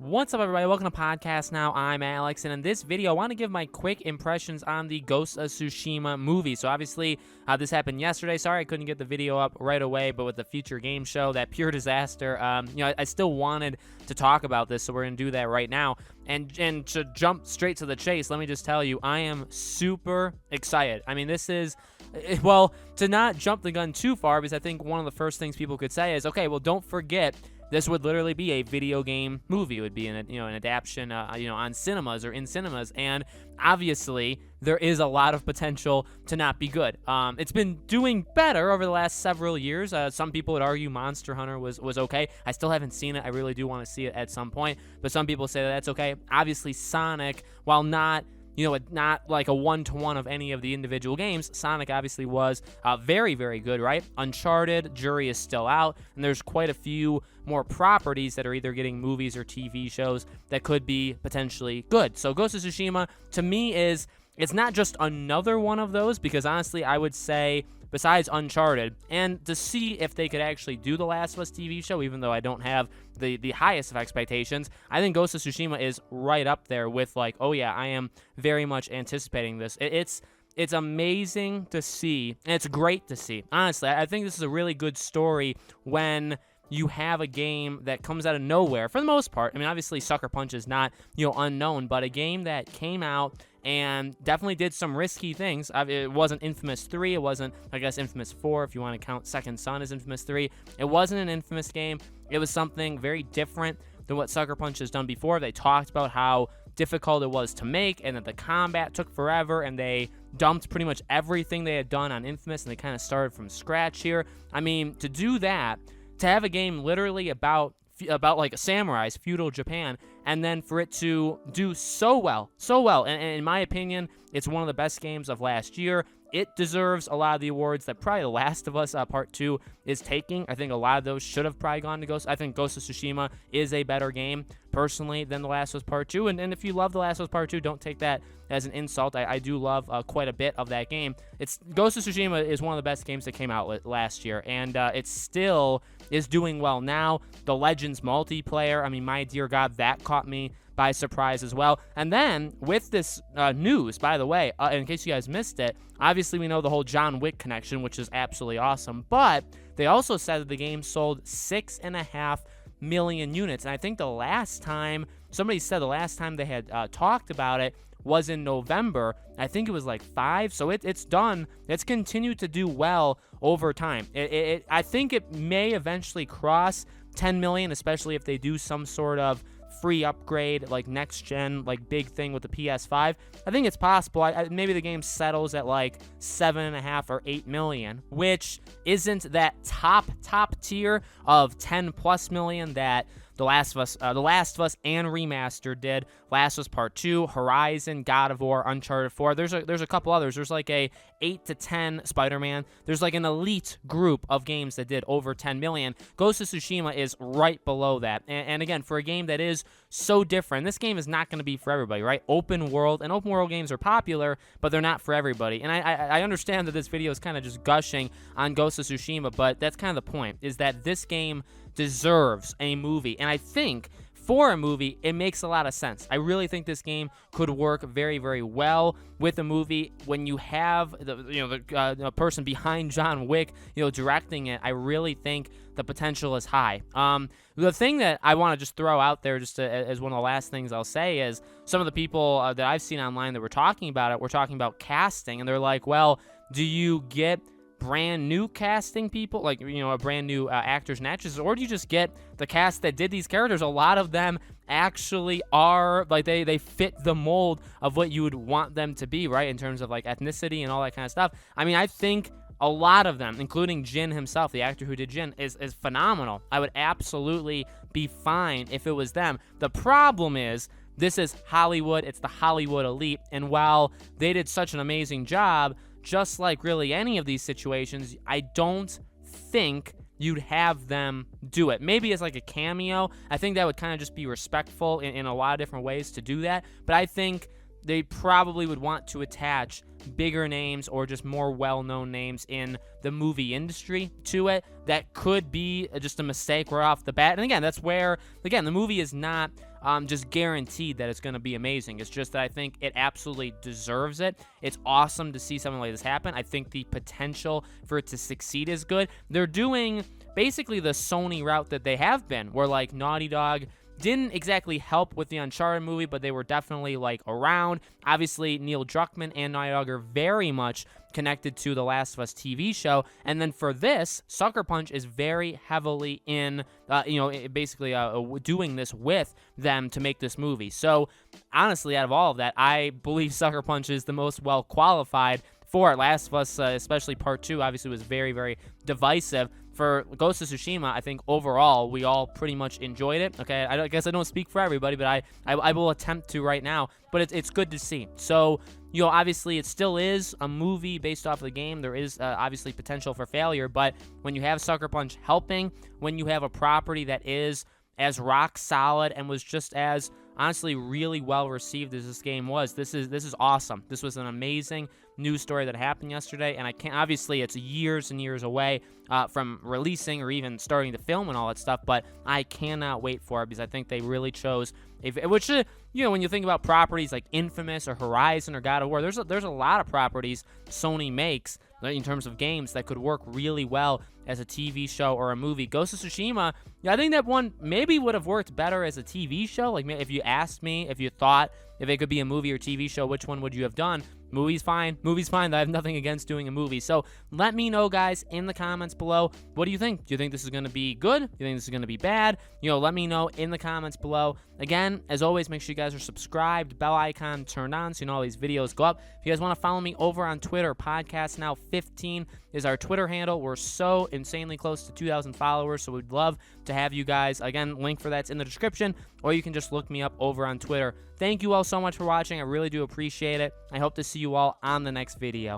What's up, everybody? Welcome to Podcast Now. I'm Alex, and in this video, I want to give my quick impressions on the Ghost of Tsushima movie. So obviously, this happened yesterday. Sorry I couldn't get the video up right away, but with the future game show, that pure disaster, I still wanted to talk about this, so we're going to do that right now. And to jump straight to the chase, let me just tell you, I am super excited. I mean, this is, well, to not jump the gun too far, because I think one of the first things people could say is, okay, well, don't forget, this would literally be a video game movie. It would be an adaptation, on cinemas or in cinemas, and obviously there is a lot of potential to not be good. It's been doing better over the last several years. Some people would argue Monster Hunter was okay. I still haven't seen it. I really do want to see it at some point, but some people say that that's okay. Obviously, Sonic, while not not like a one-to-one of any of the individual games, Sonic obviously was very, very good, right? Uncharted, jury is still out, and there's quite a few more properties that are either getting movies or TV shows that could be potentially good. So Ghost of Tsushima, to me, it's not just another one of those, because honestly, I would say, besides Uncharted, and to see if they could actually do the Last of Us TV show, even though I don't have the highest of expectations, I think Ghost of Tsushima is right up there with, like, oh yeah, I am very much anticipating this. It's amazing to see, and it's great to see. Honestly, I think this is a really good story when you have a game that comes out of nowhere, for the most part. I mean, obviously, Sucker Punch is not, unknown, but a game that came out and definitely did some risky things. It wasn't Infamous 3. It wasn't, I guess, Infamous 4, if you want to count Second Son as Infamous 3. It wasn't an Infamous game. It was something very different than what Sucker Punch has done before. They talked about how difficult it was to make, and that the combat took forever, and they dumped pretty much everything they had done on Infamous, and they kind of started from scratch here. I mean, to do that, to have a game literally about like samurais, feudal Japan, and then for it to do so well, and in my opinion, it's one of the best games of last year. It deserves a lot of the awards that probably The Last of Us Part 2 is taking. I think a lot of those should have probably gone to Ghost. I think Ghost of Tsushima is a better game, personally, than The Last of Us Part 2. And if you love The Last of Us Part 2, don't take that as an insult. I do love quite a bit of that game. Ghost of Tsushima is one of the best games that came out last year, and it still is doing well now. The Legends multiplayer, I mean, my dear God, that caught me by surprise as well. And then with this news, by the way, in case you guys missed it, obviously we know the whole John Wick connection, which is absolutely awesome, but they also said that the game sold 6.5 million units, and I think somebody said the last time they had talked about it was in November. I think it was like 5, so it's done. It's continued to do well over time. I think it may eventually cross 10 million, especially if they do some sort of free upgrade, like next gen, like big thing with the PS5. I think it's possible. Maybe the game settles at like 7.5 or 8 million, which isn't that top tier of 10 plus million that The Last of Us and Remastered did. Last of Us Part 2, Horizon, God of War, Uncharted 4. There's a couple others. There's like a 8 to 10 Spider-Man. There's like an elite group of games that did over 10 million. Ghost of Tsushima is right below that. And again, for a game that is so different, this game is not going to be for everybody, right? Open world games are popular, but they're not for everybody. And I understand that this video is kind of just gushing on Ghost of Tsushima, but that's kind of the point, is that this game deserves a movie. And I think for a movie, it makes a lot of sense. I really think this game could work very, very well with a movie. When you have the person behind John Wick, directing it, I really think the potential is high. The thing that I want to just throw out there, as one of the last things I'll say, is some of the people that I've seen online that were talking about it, were talking about casting, and they're like, well, do you get brand new casting people, like, a brand new actors and actresses, or do you just get the cast that did these characters? A lot of them actually are, like, they fit the mold of what you would want them to be, right, in terms of, like, ethnicity and all that kind of stuff. I mean, I think a lot of them, including Jin himself, the actor who did Jin, is phenomenal. I would absolutely be fine if it was them. The problem is, this is Hollywood. It's the Hollywood elite, and while they did such an amazing job, just like really any of these situations, I don't think you'd have them do it. Maybe as like a cameo. I think that would kind of just be respectful in a lot of different ways to do that. But I think they probably would want to attach bigger names or just more well-known names in the movie industry to it. That could be just a mistake right off the bat. And again, that's where, again, the movie is not just guaranteed that it's going to be amazing. It's just that I think it absolutely deserves it. It's awesome to see something like this happen. I think the potential for it to succeed is good. They're doing basically the Sony route that they have been, where like Naughty Dog didn't exactly help with the Uncharted movie, but they were definitely like around. Obviously, Neil Druckmann and Naughty Dog are very much connected to the Last of Us TV show. And then for this, Sucker Punch is very heavily in, basically doing this with them to make this movie. So honestly, out of all of that, I believe Sucker Punch is the most well qualified for it. Last of Us, especially Part 2, obviously was very, very divisive. For Ghost of Tsushima, I think overall we all pretty much enjoyed it. Okay, I guess I don't speak for everybody, but I will attempt to right now. But it's good to see. So, obviously it still is a movie based off of the game. There is obviously potential for failure, but when you have Sucker Punch helping, when you have a property that is as rock solid and was just as honestly really well received as this game was, this is awesome. This was an amazing news story that happened yesterday, and I can't, obviously it's years and years away from releasing or even starting to film and all that stuff, but I cannot wait for it because I think they really chose, which when you think about properties like Infamous or Horizon or God of War, there's a lot of properties Sony makes in terms of games that could work really well as a TV show or a movie. Ghost of Tsushima, I think that one maybe would have worked better as a TV show. Like, if you asked me, if you thought if it could be a movie or TV show, which one would you have done? Movie's fine. Movie's fine. I have nothing against doing a movie. So let me know, guys, in the comments below. What do you think? Do you think this is going to be good? Do you think this is going to be bad? Let me know in the comments below. Again, as always, make sure you guys are subscribed, bell icon turned on so you know all these videos go up. If you guys want to follow me over on Twitter, Podcast Now 15 is our Twitter handle. We're so insanely close to 2,000 followers, so we'd love to have you guys. Again, link for that's in the description, or you can just look me up over on Twitter. Thank you all so much for watching. I really do appreciate it. I hope to see you all on the next video.